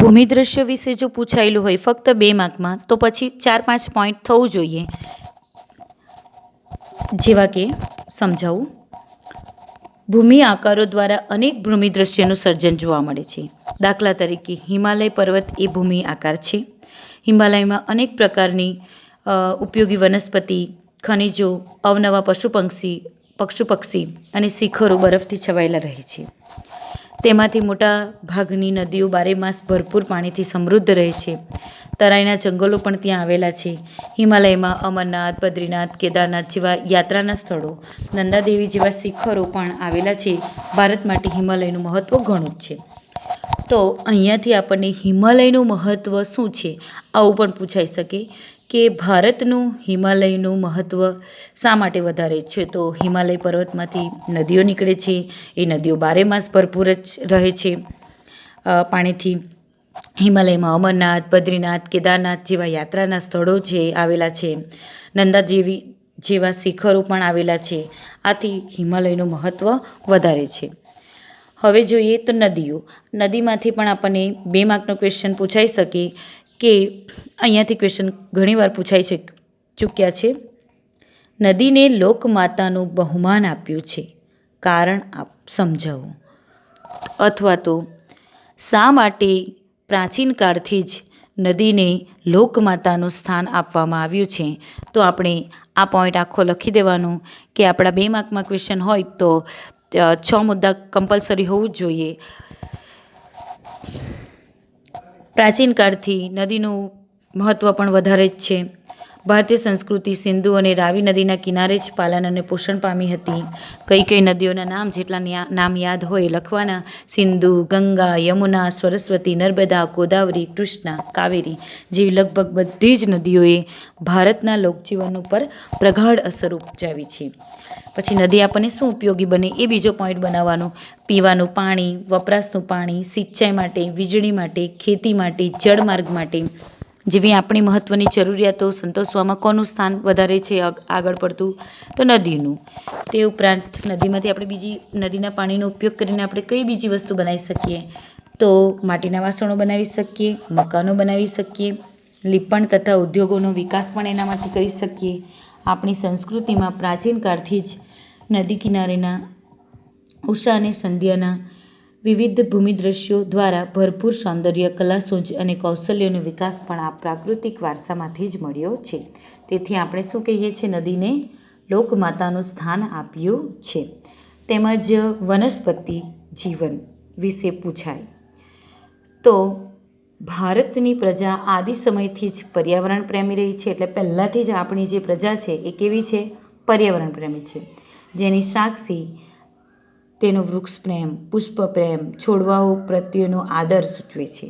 ભૂમિદૃશ્ય વિશે જો પૂછાયેલું હોય ફક્ત 2 માર્કમાં તો પછી 4-5 પોઈન્ટ થવું જોઈએ. જેવા કે સમજાવું. ભૂમિ આકારો દ્વારા અનેક ભૂમિદૃશ્યનું સર્જન જોવા મળે છે. દાખલા તરીકે હિમાલય પર્વત એ ભૂમિ આકાર છે. હિમાલયમાં અનેક પ્રકારની ઉપયોગી વનસ્પતિ, ખનિજો, અવનવા પશુ પક્ષી અને શિખરો બરફથી છવાયેલા રહે છે. તેમાંથી મોટા ભાગની નદીઓ બારેમાસ ભરપૂર પાણીથી સમૃદ્ધ રહે છે. તરાઈના જંગલો પણ ત્યાં આવેલા છે. હિમાલયમાં અમરનાથ, બદ્રીનાથ, કેદારનાથ જેવા યાત્રાના સ્થળો, નંદાદેવી જેવા શિખરો પણ આવેલા છે. ભારત માટે હિમાલયનું મહત્ત્વ ઘણું જ છે. તો અહીંયાથી આપણને હિમાલયનું મહત્ત્વ શું છે આવું પણ પૂછાઈ શકે કે ભારતનું હિમાલયનું મહત્ત્વ શા માટે વધારે છે. તો હિમાલય પર્વતમાંથી નદીઓ નીકળે છે. એ નદીઓ બારેમાસ ભરપૂર જ રહે છે પાણીથી. હિમાલયમાં અમરનાથ, બદ્રીનાથ, કેદારનાથ જેવા યાત્રાના સ્થળો છે આવેલા છે. નંદાદેવી જેવા શિખરો પણ આવેલા છે. આથી હિમાલયનું મહત્ત્વ વધારે છે. હવે જોઈએ તો નદીઓ. નદીમાંથી પણ આપણને 2 માર્કનો ક્વેશ્ચન પૂછાઈ શકે કે અહીંયાથી ક્વેશ્ચન ઘણીવાર પૂછાઈ ચૂક્યા છે. નદીને લોકમાતાનું બહુમાન આપ્યું છે, કારણ સમજાવો. અથવા તો શા માટે પ્રાચીન કાળથી જ નદીને લોકમાતાનું સ્થાન આપવામાં આવ્યું છે. તો આપણે આ પોઈન્ટ આખો લખી દેવાનું કે આપણા 2 માર્કમાં ક્વેશ્ચન હોય તો 6 મુદ્દા કમ્પલસરી હોવું જ જોઈએ. પ્રાચીન કાળથી નદીનું મહત્ત્વ પણ વધારે જ છે. ભારતીય સંસ્કૃતિ સિંધુ અને રાવી નદીના કિનારે જ પાલન અને પોષણ પામી હતી. કઈ નદીઓના નામ જેટલા નામ યાદ હોય લખવાના. સિંધુ, ગંગા, યમુના, સરસ્વતી, નર્મદા, ગોદાવરી, કૃષ્ણા, કાવેરી જેવી લગભગ બધી જ નદીઓએ ભારતના લોકજીવન ઉપર પ્રગાઢ અસર ઉપજાવી છે. પછી નદી આપણને શું ઉપયોગી બને એ બીજો પોઈન્ટ બનાવવાનો. પીવાનું પાણી, વપરાશનું પાણી, સિંચાઈ માટે, વીજળી માટે, ખેતી માટે, જળમાર્ગ માટે જેવી આપણી મહત્ત્વની જરૂરિયાતો સંતોષવામાં કોનું સ્થાન વધારે છે આગળ પડતું? તો નદીનું. તે ઉપરાંત નદીમાંથી આપણે બીજી નદીના પાણીનો ઉપયોગ કરીને આપણે કઈ બીજી વસ્તુ બનાવી શકીએ? તો માટીના વાસણો બનાવી શકીએ, મકાનો બનાવી શકીએ, લીપણ તથા ઉદ્યોગોનો વિકાસ પણ એનામાંથી કરી શકીએ. આપણી સંસ્કૃતિમાં પ્રાચીન કાળથી જ નદી કિનારેના ઉષા અને સંધ્યાના વિવિધ ભૂમિદૃશ્યો દ્વારા ભરપૂર સૌંદર્ય, કલાસૂઝ અને કૌશલ્યનો વિકાસ પણ આ પ્રાકૃતિક વારસામાંથી જ મળ્યો છે. તેથી આપણે શું કહીએ છીએ? નદીને લોકમાતાનું સ્થાન આપ્યું છે. તેમજ વનસ્પતિ જીવન વિશે પૂછાય તો ભારતની પ્રજા આદિ સમયથી જ પર્યાવરણ પ્રેમી રહી છે. એટલે પહેલાંથી જ આપણી જે પ્રજા છે એ કેવી છે? પર્યાવરણ પ્રેમી છે. જેની સાક્ષી તેનો વૃક્ષ પ્રેમ, પુષ્પ પ્રેમ, છોડવાઓ પ્રત્યેનો આદર સૂચવે છે.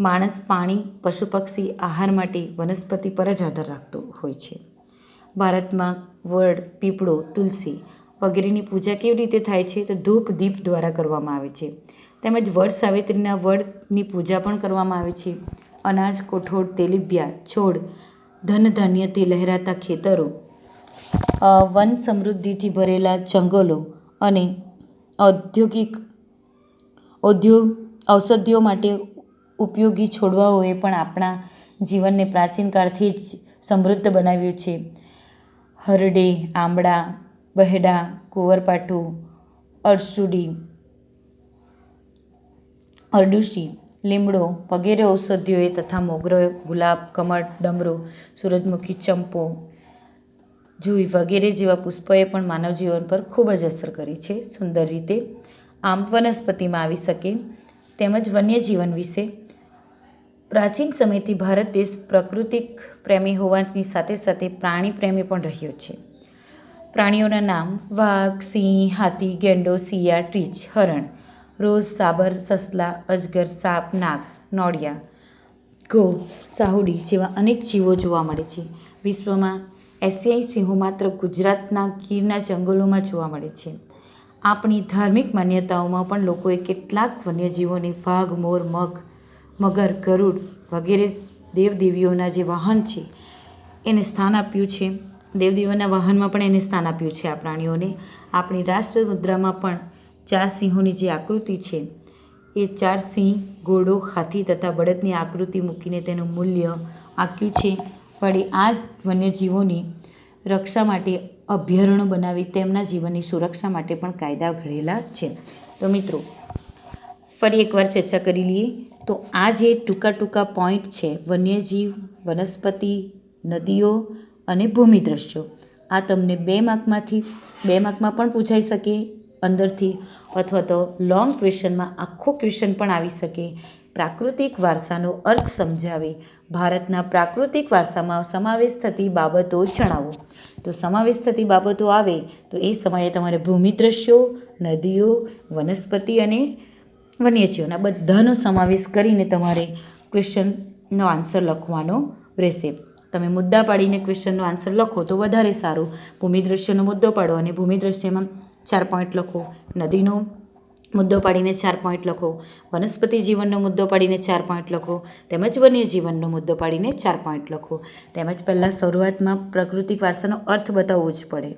માણસ પાણી, પશુ પક્ષી, આહાર માટે વનસ્પતિ પર જ આધાર રાખતો હોય છે. ભારતમાં વડ, પીપળો, તુલસી વગેરેની પૂજા કેવી રીતે થાય છે? તો ધૂપ દીપ દ્વારા કરવામાં આવે છે. તેમજ વડ સાવિત્રીના વડની પૂજા પણ કરવામાં આવે છે. અનાજ, કઠોળ, તેલીબિયાં, છોડ, ધન ધાન્યથી લહેરાતા ખેતરો, વન સમૃદ્ધિથી ભરેલા જંગલો અને ઔષધિઓ માટે ઉપયોગી છોડવાઓએ પણ આપણા જીવનને પ્રાચીન કાળથી જ સમૃદ્ધ બનાવ્યું છે. હરડે, આંબળા, બહેડા, કુંવરપાઠું, અરડુસી, લીમડો વગેરે ઔષધિઓએ તથા મોગરો, ગુલાબ, કમળ, ડમરો, સૂરજમુખી, ચંપો, જુઈ વગેરે જેવા પુષ્પોએ પણ માનવ જીવન પર ખૂબ જ અસર કરી છે સુંદર રીતે. આમ વનસ્પતિમાં આવી શકે. તેમજ વન્યજીવન વિશે પ્રાચીન સમયથી ભારત દેશ પ્રાકૃતિક પ્રેમી હોવાની સાથે સાથે પ્રાણી પ્રેમી પણ રહ્યો છે. પ્રાણીઓના નામ: વાઘ, સિંહ, હાથી, ગેંડો, શિયાળ, રીંછ, હરણ, રોઝ, સાબર, સસલા, અજગર, સાપ, નાગ, નોળિયા, ઘો, સાહુડી જેવા અનેક જીવો જોવા મળે છે. વિશ્વમાં એશિયાઈ સિંહો માત્ર ગુજરાતના ગીરના જંગલોમાં જોવા મળે છે. આપણી ધાર્મિક માન્યતાઓમાં પણ લોકોએ કેટલાક વન્યજીવોને વાઘ, મોર, મગર, ગરુડ વગેરે દેવદેવીઓના જે વાહન છે એને સ્થાન આપ્યું છે. દેવદેવીઓના વાહનમાં પણ એને સ્થાન આપ્યું છે આ પ્રાણીઓને. આપણી રાષ્ટ્ર મુદ્રામાં પણ 4 સિંહોની જે આકૃતિ છે એ 4 સિંહ, ઘોડો, હાથી તથા બળદની આકૃતિ મૂકીને તેનું મૂલ્ય આંક્યું છે. વળી આ વન્યજીવોની રક્ષા માટે અભયારણ્યો બનાવી તેમના જીવનની સુરક્ષા માટે પણ કાયદા ઘડેલા છે. તો મિત્રો ફરી એકવાર ચર્ચા કરી લઈએ તો આ જે ટૂંકા પોઈન્ટ છે, વન્યજીવ, વનસ્પતિ, નદીઓ અને ભૂમિ દ્રશ્યો, આ તમને 2 માર્કમાં પણ પૂછાઈ શકે અંદરથી, અથવા તો લોંગ ક્વેશ્ચનમાં આખો ક્વેશ્ચન પણ આવી શકે. પ્રાકૃતિક વારસાનો અર્થ સમજાવે, ભારતના પ્રાકૃતિક વારસામાં સમાવેશ થતી બાબતો જણાવો. તો સમાવેશ થતી બાબતો આવે તો એ સમયે તમારે ભૂમિ દ્રશ્યો, નદીઓ, વનસ્પતિ અને વન્યજીવોના બધાનો સમાવેશ કરીને તમારે ક્વેશ્ચનનો આન્સર લખવાનો રહેશે. તમે મુદ્દા પાડીને ક્વેશ્ચનનો આન્સર લખો તો વધારે સારું. ભૂમિ દ્રશ્યનો મુદ્દો પાડો અને ભૂમિ દ્રશ્યમાં 4 પોઈન્ટ લખો, નદીનો મુદ્દો પાડીને 4 પોઈન્ટ લખો, વનસ્પતિ જીવનનો મુદ્દો પાડીને 4 પોઈન્ટ લખો, તેમજ વન્યજીવનનો મુદ્દો પાડીને 4 પોઈન્ટ લખો. તેમજ પહેલાં શરૂઆતમાં પ્રાકૃતિક વારસાનો અર્થ બતાવવો જ પડે.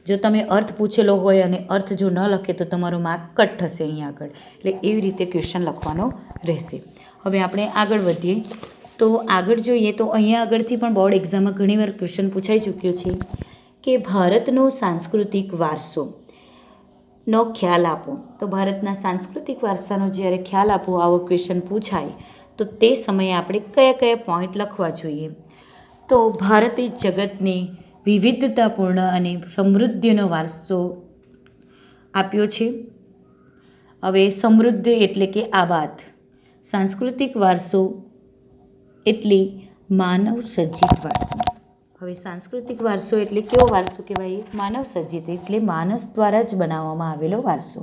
જો તમે અર્થ પૂછેલો હોય અને અર્થ જો ન લખે તો તમારો માર્ક કટ થશે અહીંયા આગળ. એટલે એવી રીતે ક્વેશ્ચન લખવાનો રહેશે. હવે આપણે આગળ વધીએ તો આગળ જોઈએ તો અહીંયા આગળથી પણ બોર્ડ એક્ઝામમાં ઘણીવાર ક્વેશ્ચન પૂછાઈ ચૂક્યો છે કે ભારતનો સાંસ્કૃતિક વારસો નો ખ્યાલ આપો. તો ભારતના સાંસ્કૃતિક વારસાનો જ્યારે ખ્યાલ આપો આવો ક્વેશ્ચન પૂછાય તો તે સમયે આપણે કયા પોઈન્ટ લખવા જોઈએ. તો ભારતે જગતને વિવિધતાપૂર્ણ અને સમૃદ્ધિનો વારસો આપ્યો છે. હવે સમૃદ્ધ એટલે કે આબાદ, સાંસ્કૃતિક વારસો એટલે માનવ સર્જિત વારસો. હવે સાંસ્કૃતિક વારસો એટલે કેવો વારસો કહેવાય? માનવ સર્જિત, એટલે માણસ દ્વારા જ બનાવવામાં આવેલો વારસો.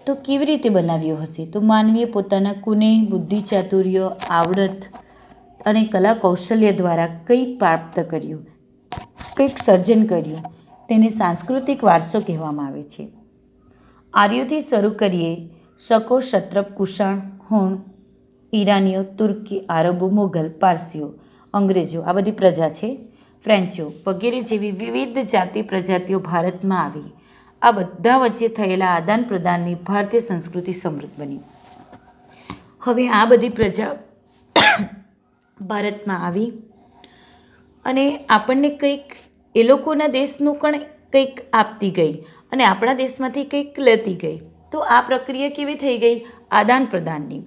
તો કેવી રીતે બનાવ્યો હશે? તો માનવીએ પોતાના કુને, બુદ્ધિ, ચાતુર્ય, આવડત અને કલા કૌશલ્ય દ્વારા કંઈક પ્રાપ્ત કર્યું, કંઈક સર્જન કર્યું, તેને સાંસ્કૃતિક વારસો કહેવામાં આવે છે. આર્યોથી શરૂ કરીએ, શકો, ક્ષત્રપ, કુષાણ, હુણ, ઈરાનીઓ, તુર્કી, આરબો, મુઘલ, પારસીઓ, અંગ્રેજો, આ બધી પ્રજા છે, ફ્રેન્ચો વગેરે જેવી વિવિધ જાતિ પ્રજાતિઓ ભારતમાં આવી. આ બધા વચ્ચે થયેલા આદાન પ્રદાનની ભારતીય સંસ્કૃતિ સમૃદ્ધ બની. હવે આ બધી પ્રજા ભારતમાં આવી અને આપણને કંઈક એ લોકોના દેશનું પણ કંઈક આપતી ગઈ અને આપણા દેશમાંથી કંઈક લેતી ગઈ. તો આ પ્રક્રિયા કેવી થઈ ગઈ? આદાન પ્રદાનની.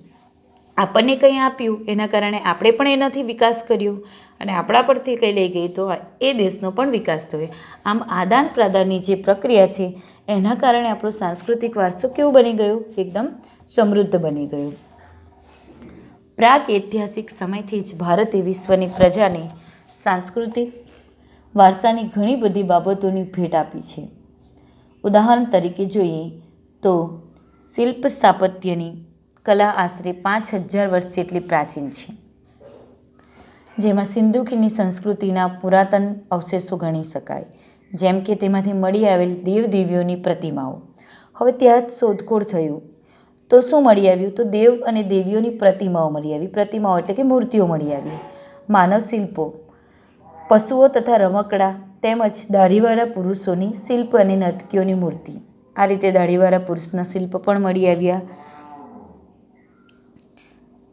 આપણને કંઈ આપ્યું એના કારણે આપણે પણ એનાથી વિકાસ કર્યો અને આપણા પરથી કંઈ લઈ ગઈ તો એ દેશનો પણ વિકાસ થયો. આમ આદાન પ્રદાનની જે પ્રક્રિયા છે એના કારણે આપણો સાંસ્કૃતિક વારસો કેવો બની ગયો? એકદમ સમૃદ્ધ બની ગયો. પ્રાગ ઐતિહાસિક સમયથી જ ભારતે વિશ્વની પ્રજાને સાંસ્કૃતિક વારસાની ઘણી બધી બાબતોની ભેટ આપી છે. ઉદાહરણ તરીકે જોઈએ તો શિલ્પ સ્થાપત્યની કલા આશરે 5000 વર્ષ જેટલી પ્રાચીન છે, જેમાં સિંધુ ખીણની સંસ્કૃતિના પુરાતન અવશેષો ગણી શકાય, જેમ કે તેમાંથી મળી આવેલ દેવદેવીઓની પ્રતિમાઓ. હવે ત્યાં જ શોધખોળ થયું તો શું મળી આવ્યું? તો દેવ અને દેવીઓની પ્રતિમાઓ મળી આવી. પ્રતિમાઓ એટલે કે મૂર્તિઓ મળી આવી. માનવ શિલ્પો, પશુઓ તથા રમકડા તેમજ દાઢીવાળા પુરુષોની શિલ્પ અને નર્તકીઓની મૂર્તિ. આ રીતે દાઢીવાળા પુરુષના શિલ્પ પણ મળી આવ્યા.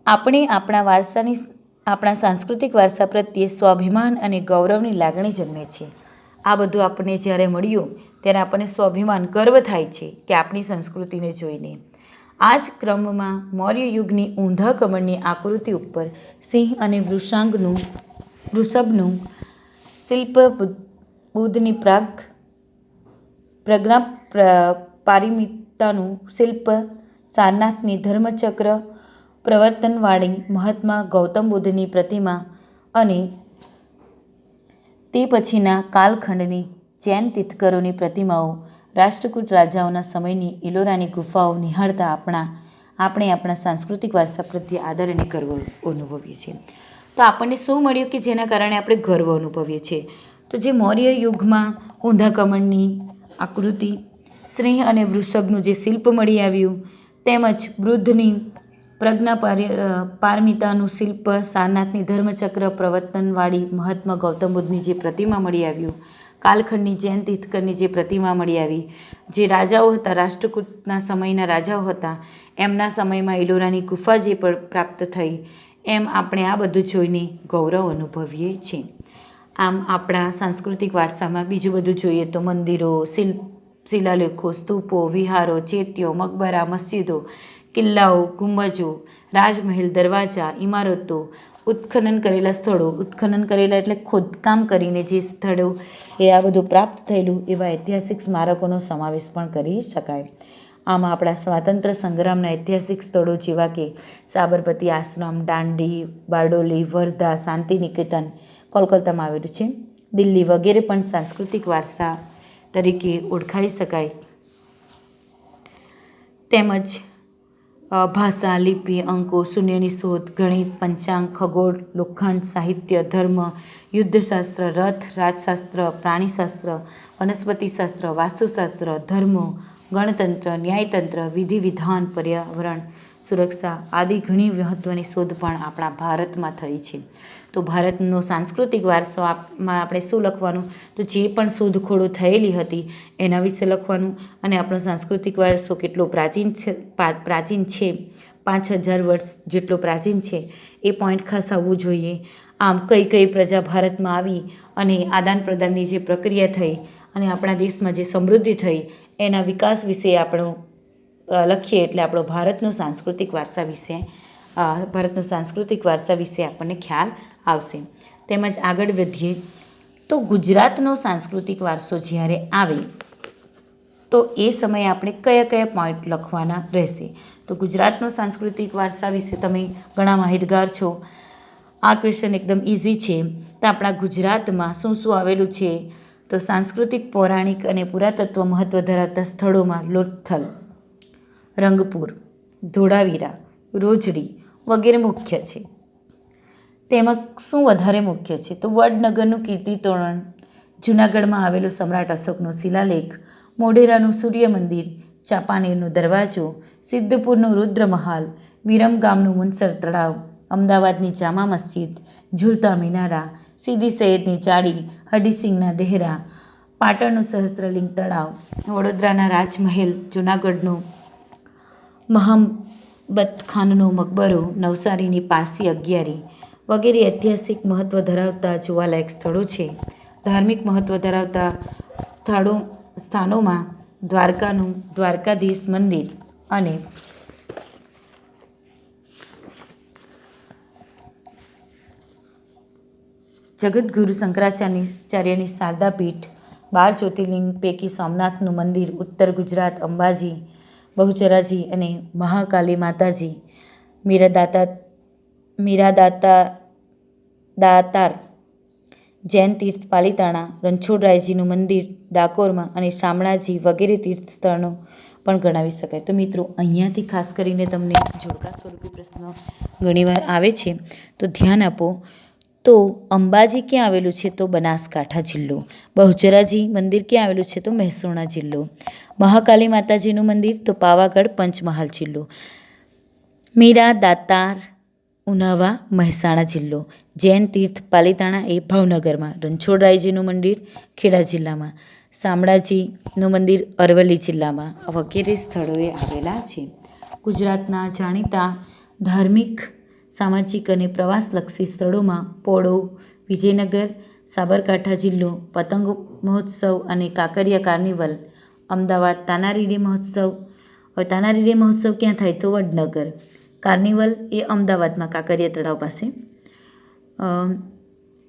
આપણે આપણા સાંસ્કૃતિક વારસા પ્રત્યે સ્વાભિમાન અને ગૌરવની લાગણી જન્મે છે. આ બધું આપણને જ્યારે મળ્યું ત્યારે આપણને સ્વાભિમાન, ગર્વ થાય છે કે આપણી સંસ્કૃતિને જોઈને. આ જ ક્રમમાં મૌર્ય યુગની ઊંધા કમળની આકૃતિ ઉપર સિંહ અને વૃષભનું શિલ્પ, બુદ્ધની પ્રજ્ઞા પારમિતાનું શિલ્પ, સારનાથની ધર્મચક્ર, પ્રવર્તનવાળી મહાત્મા ગૌતમ બુદ્ધની પ્રતિમા અને તે પછીના કાલખંડની જૈન તીર્થંકરોની પ્રતિમાઓ, રાષ્ટ્રકૂટ રાજાઓના સમયની ઇલોરાની ગુફાઓ નિહાળતા આપણે આપણા સાંસ્કૃતિક વારસા પ્રત્યે આદર અને ગર્વ અનુભવીએ છીએ. તો આપણને શું મળ્યું કે જેના કારણે આપણે ગર્વ અનુભવીએ છીએ? તો જે મૌર્ય યુગમાં ઊંધા કમળની આકૃતિ, સિંહ અને વૃષભનું જે શિલ્પ મળી આવ્યું, તેમજ બુદ્ધની પ્રજ્ઞા પારમિતાનું શિલ્પ, સારનાથની ધર્મચક્ર, પ્રવર્તનવાળી મહાત્મા ગૌતમ બુદ્ધની જે પ્રતિમા મળી આવ્યું, કાલખંડની જૈન તીર્થકરની જે પ્રતિમા મળી આવી, જે રાજાઓ હતા, રાષ્ટ્રકૂટના સમયના રાજાઓ હતા, એમના સમયમાં એલોરાની ગુફા જે પ્રાપ્ત થઈ, એમ આપણે આ બધું જોઈને ગૌરવ અનુભવીએ છીએ. આમ આપણા સાંસ્કૃતિક વારસામાં બીજું બધું જોઈએ તો મંદિરો, શિલાલેખો, સ્તૂપો, વિહારો, ચેત્યો, મકબરા, મસ્જિદો, કિલ્લાઓ, ગુંબજો, રાજમહેલ, દરવાજા, ઇમારતો, ઉત્ખનન કરેલા સ્થળો, ઉત્ખનન કરેલા એટલે ખોદકામ કરીને જે સ્થળો એ આ બધું પ્રાપ્ત થયેલું એવા ઐતિહાસિક સ્મારકોનો સમાવેશ પણ કરી શકાય. આમાં આપણા સ્વાતંત્ર્ય સંગ્રામના ઐતિહાસિક સ્થળો જેવા કે સાબરમતી આશ્રમ, દાંડી, બારડોલી, વર્ધા, શાંતિનિકેતન કોલકાતામાં આવેલું છે, દિલ્હી વગેરે પણ સાંસ્કૃતિક વારસા તરીકે ઓળખાઈ શકાય. તેમજ ભાષા, લિપિ, અંકો, શૂન્યની શોધ, ગણિત, પંચાંગ, ખગોળ, લોખંડ, સાહિત્ય, ધર્મ, યુદ્ધશાસ્ત્ર, રથ, રાજશાસ્ત્ર, પ્રાણીશાસ્ત્ર, વનસ્પતિશાસ્ત્ર, વાસ્તુશાસ્ત્ર, ધર્મો, ગણતંત્ર, ન્યાયતંત્ર, વિધિ વિધાન, પર્યાવરણ, સુરક્ષા આદિ ઘણી મહત્ત્વની શોધ પણ આપણા ભારતમાં થઈ છે. તો ભારતનો સાંસ્કૃતિક વારસોમાં આપણે શું લખવાનું, તો જે પણ શોધખોળો થયેલી હતી એના વિશે લખવાનું, અને આપણો સાંસ્કૃતિક વારસો કેટલો પ્રાચીન છે 5000 વર્ષ જેટલો પ્રાચીન છે એ પોઈન્ટ ખાસ આવવું જોઈએ. આમ કઈ કઈ પ્રજા ભારતમાં આવી અને આદાન પ્રદાનની જે પ્રક્રિયા થઈ અને આપણા દેશમાં જે સમૃદ્ધિ થઈ એના વિકાસ વિશે આપણું લખીએ એટલે આપણો ભારતનો સાંસ્કૃતિક વારસા વિશે આપણને ખ્યાલ આવશે. તેમજ આગળ વધીએ તો ગુજરાતનો સાંસ્કૃતિક વારસો જ્યારે આવે તો એ સમયે આપણે કયા કયા પોઈન્ટ લખવાના રહેશે. તો ગુજરાતનો સાંસ્કૃતિક વારસા વિશે તમે ઘણા માહિતગાર છો. આ ક્વેશ્ચન એકદમ ઇઝી છે. તો આપણા ગુજરાતમાં શું શું આવેલું છે, તો સાંસ્કૃતિક, પૌરાણિક અને પુરાતત્વ મહત્ત્વ ધરાવતા સ્થળોમાં લોથલ, રંગપુર, ધોળાવીરા, રોજડી વગેરે મુખ્ય છે. તેમાં શું વધારે મુખ્ય છે, તો વડનગરનું કીર્તિ તોરણ, જૂનાગઢમાં આવેલો સમ્રાટ અશોકનો શિલાલેખ, મોઢેરાનું સૂર્ય મંદિર, ચાંપાનેરનો દરવાજો, સિદ્ધપુરનું રુદ્રમહાલ, વિરમગામનું મુનસર તળાવ, અમદાવાદની જામા મસ્જિદ, ઝૂલતા મિનારા, સીદી સૈયદની ચાળી, હરદિસિંહના દેહરા, પાટણનું સહસ્ત્રલિંગ તળાવ, વડોદરાના રાજમહેલ, જૂનાગઢનો મહાબતખાનનો મકબરો, નવસારીની પારસી અગિયારી વગેરે ઐતિહાસિક મહત્ત્વ ધરાવતા જોવાલાયક સ્થળો છે. ધાર્મિક મહત્ત્વ ધરાવતા સ્થાનોમાં દ્વારકાનું દ્વારકાધીશ મંદિર અને જગતગુરુ શંકરાચાર્યની શારદા પીઠ, 12 જ્યોતિર્લિંગ પૈકી સોમનાથનું મંદિર, ઉત્તર ગુજરાત અંબાજી, બહુચરાજી અને મહાકાલી માતાજી, દાતાર જૈન તીર્થ પાલિતાણા, રણછોડરાયજીનું મંદિર ડાકોરમાં અને શામળાજી વગેરે તીર્થ સ્થળો પણ ગણાવી શકાય. તો મિત્રો અહીંયાથી ખાસ કરીને તમને જોડકા સ્વરૂપે પ્રશ્નો ઘણીવાર આવે છે તો ધ્યાન આપો. તો અંબાજી ક્યાં આવેલું છે, તો બનાસકાંઠા જિલ્લો. બહુચરાજી મંદિર ક્યાં આવેલું છે, તો મહેસાણા જિલ્લો. મહાકાલી માતાજીનું મંદિર તો પાવાગઢ પંચમહાલ જિલ્લો. મીરા દાતાર ઉનાવા મહેસાણા જિલ્લો. જૈન તીર્થ પાલિતાણા એ ભાવનગરમાં. રણછોડરાયજીનું મંદિર ખેડા જિલ્લામાં. શામળાજીનું મંદિર અરવલ્લી જિલ્લામાં વગેરે સ્થળોએ આવેલા છે. ગુજરાતના જાણીતા ધાર્મિક, સામાજિક અને પ્રવાસલક્ષી સ્થળોમાં પોળો, વિજયનગર, સાબરકાંઠા જિલ્લો, પતંગ મહોત્સવ અને કાંકરિયા કાર્નિવલ, અમદાવાદ તાનારીરી મહોત્સવ. તાનારીરી મહોત્સવ ક્યાં થાય, તો વડનગર. કાર્નિવલ એ અમદાવાદમાં કાંકરિયા તળાવ પાસે.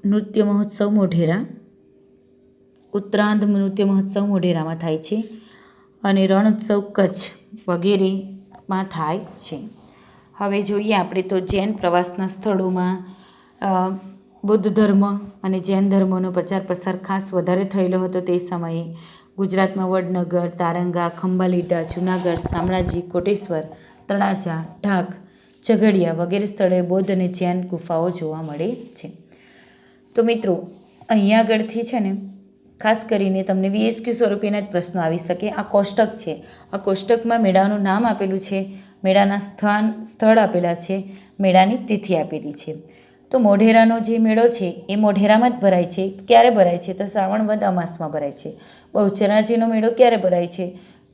નૃત્ય મહોત્સવ મોઢેરા, ઉત્તરાંધ નૃત્ય મહોત્સવ મોઢેરામાં થાય છે અને રણોત્સવ કચ્છ વગેરેમાં થાય છે. હવે જોઈએ આપણે તો જૈન પ્રવાસના સ્થળોમાં બુદ્ધ ધર્મ અને જૈન ધર્મનો પ્રચાર પ્રસાર ખાસ વધારે થયેલો હતો તે સમયે. ગુજરાતમાં વડનગર, તારંગા, ખંભાલીટા, જૂનાગઢ, શામળાજી, કોટેશ્વર, તળાજા, ઢાક, ઝઘડિયા વગેરે સ્થળોએ બૌદ્ધ અને જૈન ગુફાઓ જોવા મળે છે. તો મિત્રો અહીંયા આગળથી છે ને ખાસ કરીને તમને VSQ સ્વરૂપેના જ પ્રશ્નો આવી શકે. આ કોષ્ટક છે. આ કોષ્ટકમાં મેળાનું નામ આપેલું છે, મેળાના સ્થળ આપેલા છે, મેળાની તિથિ આપેલી છે. તો તો મોઢેરાનો જે મેળો છે એ મોઢેરામાં જ ભરાય છે. ક્યારે ભરાય છે? તો શ્રાવણ વદ અમાસમાં ભરાય છે. બહુચરાજીનો મેળો ક્યારે ભરાય છે?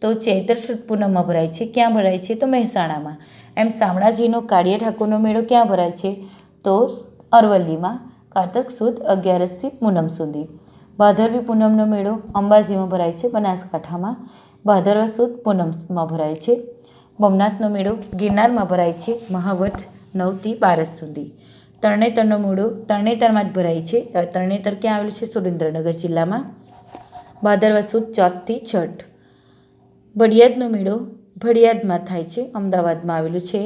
તો ચૈત્ર સુદ પૂનમમાં ભરાય છે. ક્યાં ભરાય છે? તો મહેસાણામાં. એમ શામળાજીનો કાળિયા ઠાકોરનો મેળો ક્યાં ભરાય છે? તો અરવલ્લીમાં કારતક સુદ 11થી પૂનમ સુધી. ભાદરવી પૂનમનો મેળો અંબાજીમાં ભરાય છે, બનાસકાંઠામાં. ભાદરવા સુદ પૂનમમાં ભરાય છે. ભવનાથનો મેળો ગિરનારમાં ભરાય છે, મહાવદ 9થી 12 સુધી. તરણેતરનો મેળો તરણેતરમાં જ ભરાય છે. તરણેતર ક્યાં આવેલું છે? સુરેન્દ્રનગર જિલ્લામાં. ભાદરવા સુદ 4 થી 6. ભડિયાદનો મેળો ભડિયાદમાં થાય છે, અમદાવાદમાં આવેલું છે.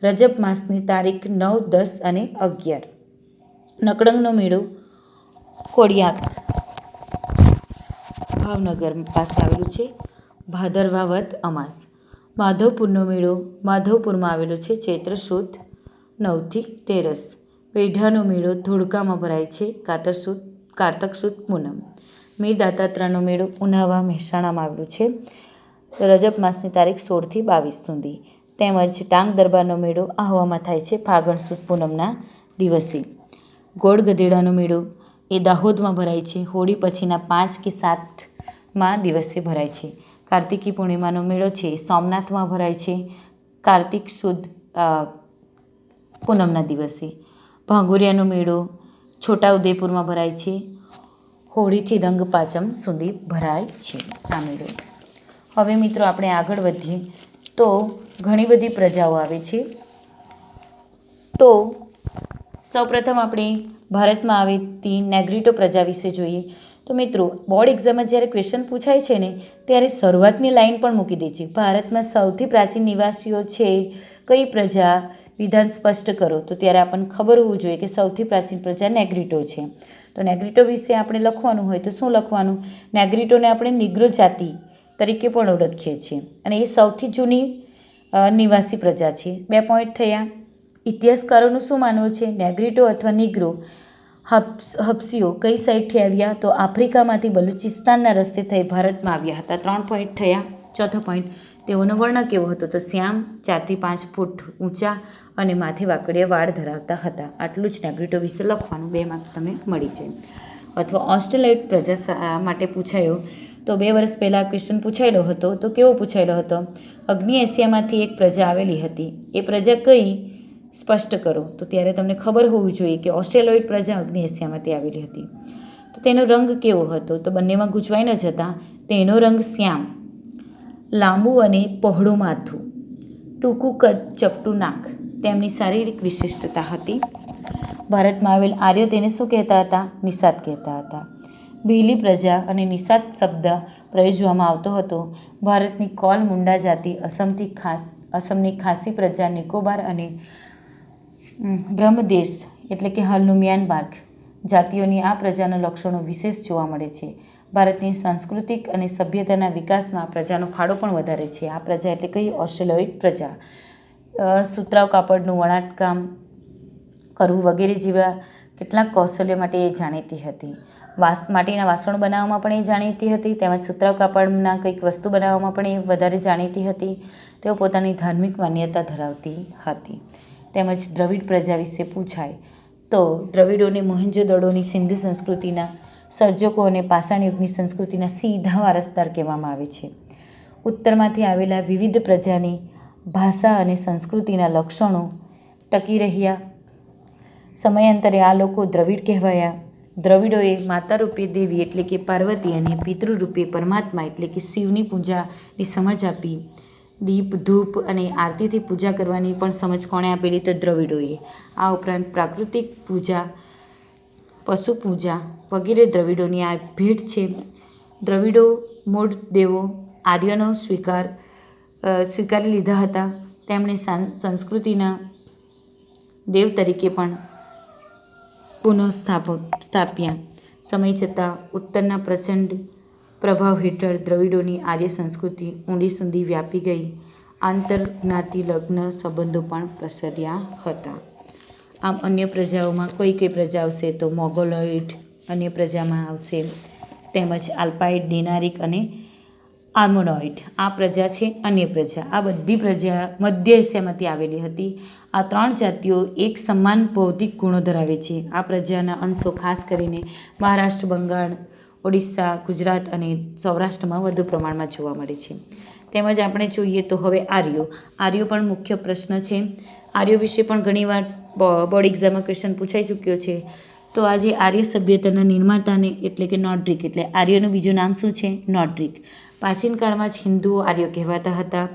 રજબ માસની તારીખ 9, 10 અને 11. નકળંગનો મેળો કોડિયાક ભાવનગર પાસે આવેલું છે, ભાદરવા વદ અમાસ. માધવપુરનો મેળો માધવપુરમાં આવેલો છે, ચૈત્ર સુદ 9થી 13. વેઢાનો મેળો ધોળકામાં ભરાય છે, કારતક સુદ પૂનમ. મીર દાતાત્રાનો મેળો ઉનાવા મહેસાણામાં આવેલું છે, રજબ માસની તારીખ 16થી 22 સુધી. તેમજ ડાંગ દરબારનો મેળો આહવામાં થાય છે, ફાગણ સુદ પૂનમના દિવસે. ગોળ ગધેડાનો મેળો એ દાહોદમાં ભરાય છે, હોળી પછીના 5 કે 7મા દિવસે ભરાય છે. કાર્તિકી પૂર્ણિમાનો મેળો છે સોમનાથમાં ભરાય છે, કાર્તિક સુદ પૂનમના દિવસે. ભાંગુરિયાનો મેળો છોટાઉદેપુરમાં ભરાય છે, હોળીથી રંગ પાંચમ સુધી ભરાય છે આ મેળો. હવે મિત્રો આપણે આગળ વધીએ તો ઘણી બધી પ્રજાઓ આવે છે. તો સૌપ્રથમ આપણે ભારતમાં આવેલી નેગ્રીટો પ્રજા વિશે જોઈએ. તો મિત્રો બોર્ડ એક્ઝામમાં જ્યારે ક્વેશ્ચન પૂછાય છે ને ત્યારે શરૂઆતની લાઈન પણ મૂકી દે છે, ભારતમાં સૌથી પ્રાચીન નિવાસીઓ છે કઈ પ્રજા? વિધાન સ્પષ્ટ કરો. તો ત્યારે આપણને ખબર હોવું જોઈએ કે સૌથી પ્રાચીન પ્રજા નેગ્રીટો છે. તો નેગ્રીટો વિશે આપણે લખવાનું હોય તો શું લખવાનું? નેગ્રીટોને આપણે નિગ્રો જાતિ તરીકે પણ ઓળખીએ છીએ અને એ સૌથી જૂની નિવાસી પ્રજા છે. 2 પોઈન્ટ થયા. ઇતિહાસકારોનું શું માનવું છે? નેગ્રીટો અથવા નિગ્રો હબ્સીઓ કઈ સાઈડથી આવ્યા? તો આફ્રિકામાંથી બલુચિસ્તાનના રસ્તે થઈ ભારતમાં આવ્યા હતા. 3 પોઈન્ટ થયા. ચોથો પોઈન્ટ, તેઓનો વર્ણ કેવો હતો? તો શ્યામ, 4 થી 5 ફૂટ ઊંચા અને માથે વાકડિયા વાળ ધરાવતા હતા. આટલું જ નેગ્રીટો વિશે લખવાનું. 2 માર્ક તમને મળી જાય. અથવા ઓસ્ટ્રેલોઇડ પ્રજા માટે પૂછાયો તો 2 વર્ષ પહેલાં ક્વેશ્ચન પૂછાયેલો હતો. તો કેવો પૂછાયેલો હતો? અગ્નિ એશિયામાંથી એક પ્રજા આવેલી હતી, એ પ્રજા કઈ? સ્પષ્ટ કરો. તો ત્યારે તમને ખબર હોવું જોઈએ કે ઓસ્ટ્રેલોઇડ પ્રજા અગ્નિ એશિયામાંથી આવેલી હતી. તો તેનો રંગ કેવો હતો? તો બંનેમાં ગૂંચવાઈ ન જતા તેનો રંગ શ્યામ, લાંબુ અને પહોળું માથું, ટૂંકું કદ, ચપટું નાક તેમની શારીરિક વિશિષ્ટતા હતી. ભારતમાં આવેલ આર્ય તેને શું કહેતા હતા? નિષાદ કહેતા હતા. ભીલી પ્રજા અને નિષાદ શબ્દ પ્રયોજવામાં આવતો હતો. ભારતની કોલ મુંડા જાતિ, અસમની ખાસી પ્રજા, નિકોબાર અને બ્રહ્મદેશ એટલે કે હાલનું મ્યાનમાર જાતિઓની આ પ્રજાના લક્ષણો વિશેષ જોવા મળે છે. ભારતની સાંસ્કૃતિક અને સભ્યતાના વિકાસમાં આ પ્રજાનો ફાળો પણ વધારે છે. આ પ્રજા એટલે કઈ? ઓસ્ટ્રેલોઇડ પ્રજા. સુતરાઉ કાપડનું વણાટકામ કરવું વગેરે જેવા કેટલાક કૌશલ્યો માટે એ જાણીતી હતી. માટીના વાસણો બનાવવામાં પણ એ જાણીતી હતી, તેમજ સુતરાઉ કાપડના કંઈક વસ્તુ બનાવવામાં પણ એ વધારે જાણીતી હતી. તેઓ પોતાની ધાર્મિક માન્યતા ધરાવતી હતી. તેમજ દ્રવિડ પ્રજા વિશે પૂછાય તો દ્રવિડોને મોહેંજો-દડોની સિંધુ સંસ્કૃતિના સર્જકો અને પાષાણ યુગની સંસ્કૃતિના સીધા વારસદાર કહેવામાં આવે છે. ઉત્તરમાંથી આવેલા વિવિધ પ્રજાની ભાષા અને સંસ્કૃતિના લક્ષણો ટકી રહ્યા. સમયાંતરે આ લોકો દ્રવિડ કહેવાયા. દ્રવિડોએ માતારૂપે દેવી એટલે કે પાર્વતી અને પિતૃરૂપે પરમાત્મા એટલે કે શિવની પૂજાની સમજ આપી. દીપ, ધૂપ અને આરતીથી પૂજા કરવાની પણ સમજ કોણે આપેલી? તો દ્રવિડોએ. આ ઉપરાંત પ્રાકૃતિક પૂજા, પશુ પૂજા વગેરે દ્રવિડોની આ ભેટ છે. દ્રવિડો મૂળ દેવો આર્યનો સ્વીકારી લીધા હતા. તેમણે સંસ્કૃતિના દેવ તરીકે પણ પુનઃસ્થાપ્યા. સમય જતાં ઉત્તરના પ્રચંડ પ્રભાવ હેઠળ દ્રવિડોની આર્ય સંસ્કૃતિ ઊંડી સુધી વ્યાપી ગઈ. આંતરજ્ઞાતિ લગ્ન સંબંધો પણ પ્રસર્યા હતા. આમ અન્ય પ્રજાઓમાં કઈ પ્રજા આવશે? તો મોગોલોઇડ અન્ય પ્રજામાં આવશે. તેમજ આલ્પાઇડ, ડિનારિક અને આર્મોનોઇડ આ પ્રજા છે. અન્ય પ્રજા આ બધી પ્રજા મધ્ય એશિયામાંથી આવેલી હતી. આ ત્રણ જાતિઓ એક સમાન ભૌતિક ગુણો ધરાવે છે. આ પ્રજાના અંશો ખાસ કરીને મહારાષ્ટ્ર, બંગાળ, ઓડિશા, ગુજરાત અને સૌરાષ્ટ્રમાં વધુ પ્રમાણમાં જોવા મળે છે. તેમજ આપણે જોઈએ તો હવે આર્યો પણ મુખ્ય પ્રશ્ન છે. આર્યો વિશે પણ ઘણીવાર બોર્ડ એક્ઝામમાં ક્વેશ્ચન પૂછાઈ ચૂક્યો છે. તો આજે આર્ય સભ્યતાના નિર્માતાને એટલે કે નોર્ડિક એટલે આર્યનું બીજું નામ શું છે? નોર્ડિક. પ્રાચીન કાળમાં જ હિન્દુઓ આર્યો કહેવાતા હતા.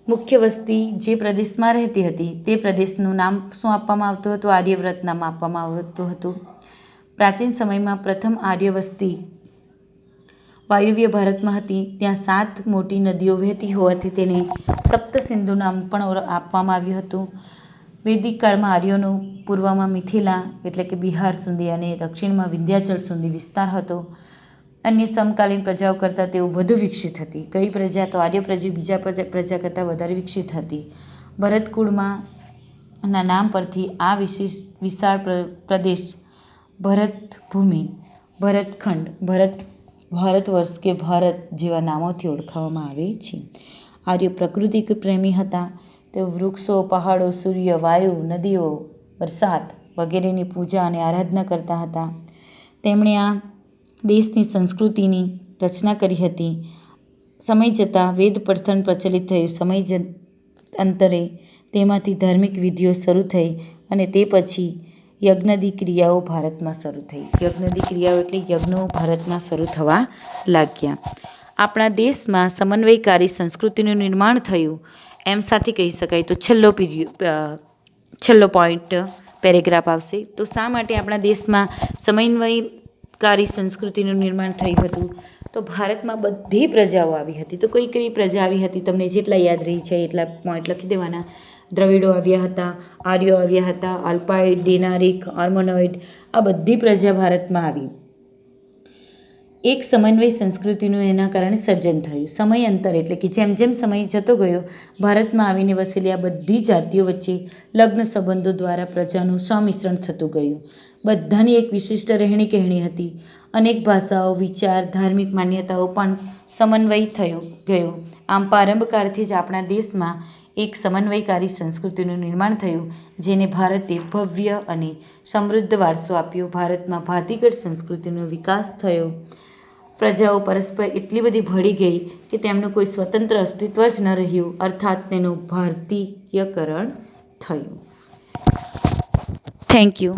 મુખ્ય વસ્તી જે પ્રદેશમાં રહેતી હતી તે પ્રદેશનું નામ શું આપવામાં આવતું હતું? આર્યવ્રત નામ આપવામાં આવતું હતું. પ્રાચીન સમયમાં પ્રથમ આર્ય વસ્તી વાયવ્ય ભારતમાં હતી. ત્યાં 7 મોટી નદીઓ વહેતી હોવાથી તેને સપ્ત સિંધુ નામ પણ આપવામાં આવ્યું હતું. વૈદિક કાળમાં આર્યોનો પૂર્વમાં મિથિલા એટલે કે બિહાર સુધી અને દક્ષિણમાં વિંધ્યાચલ સુધી વિસ્તાર હતો. અન્ય સમકાલીન પ્રજાઓ કરતાં તેઓ વધુ વિકસિત હતી. કઈ પ્રજા? તો આર્ય પ્રજા બીજા પ્રજા કરતાં વધારે વિકસિત હતી. ભરતકુળમાં ના નામ પરથી આ વિશાળ પ્રદેશ ભરત ભૂમિ, ભરતખંડ, ભારતવર્ષ કે ભારત જેવા નામોથી ઓળખાવામાં આવે છે. આર્યો પ્રકૃતિ પ્રેમી હતા. તેઓ વૃક્ષો, પહાડો, સૂર્ય, વાયુ, નદીઓ, વરસાદ વગેરેની પૂજા અને આરાધના કરતા હતા. તેમણે આ દેશની સંસ્કૃતિની રચના કરી હતી. સમય જતાં વેદ પઠન પ્રચલિત થયું. સમય અંતરે તેમાંથી ધાર્મિક વિધિઓ શરૂ થઈ અને તે પછી યજ્ઞાદિ ક્રિયાઓ ભારતમાં શરૂ થઈ. યજ્ઞાદિ ક્રિયાઓ એટલે યજ્ઞો ભારતમાં શરૂ થવા લાગ્યા. આપણા દેશમાં સમન્વયકારી સંસ્કૃતિનું નિર્માણ થયું એમ સાથે કહી શકાય. તો છેલ્લો પોઈન્ટ પેરેગ્રાફ આવશે. તો શા માટે આપણા દેશમાં સમન્વયકારી સંસ્કૃતિનું નિર્માણ થયું હતું? તો ભારતમાં બધી પ્રજાઓ આવી હતી. તો કઈ કઈ પ્રજા આવી હતી? તમને જેટલા યાદ રહી છે એટલા પોઈન્ટ લખી દેવાના. દ્રવિડો આવ્યા હતા, આર્યો આવ્યા હતા, અલ્પાઇડ, ડિનારિક, આર્મોનોઇડ આ બધી પ્રજા ભારતમાં આવી. એક સમન્વય સંસ્કૃતિનું એના કારણે સર્જન થયું. સમય અંતર એટલે કે જેમ જેમ સમય જતો ગયો ભારતમાં આવીને વસેલી આ બધી જાતિઓ વચ્ચે લગ્ન સંબંધો દ્વારા પ્રજાનું સંમિશ્રણ થતું ગયું. બધાની એક વિશિષ્ટ રહેણી કહેણી હતી. અનેક ભાષાઓ, વિચાર, ધાર્મિક માન્યતાઓ પણ સમન્વય થયો ગયો. આમ પ્રારંભ કાળથી જ આપણા દેશમાં એક સમન્વયકારી સંસ્કૃતિનું નિર્માણ થયું જેને ભારતે ભવ્ય અને સમૃદ્ધ વારસો આપ્યો. ભારતમાં ભાતીગળ સંસ્કૃતિનો વિકાસ થયો. પ્રજાઓ પરસ્પર એટલી બધી ભળી ગઈ કે તેમનું કોઈ સ્વતંત્ર અસ્તિત્વ જ ન રહ્યું, અર્થાત તેનું ભારતીયકરણ થયું. Thank you.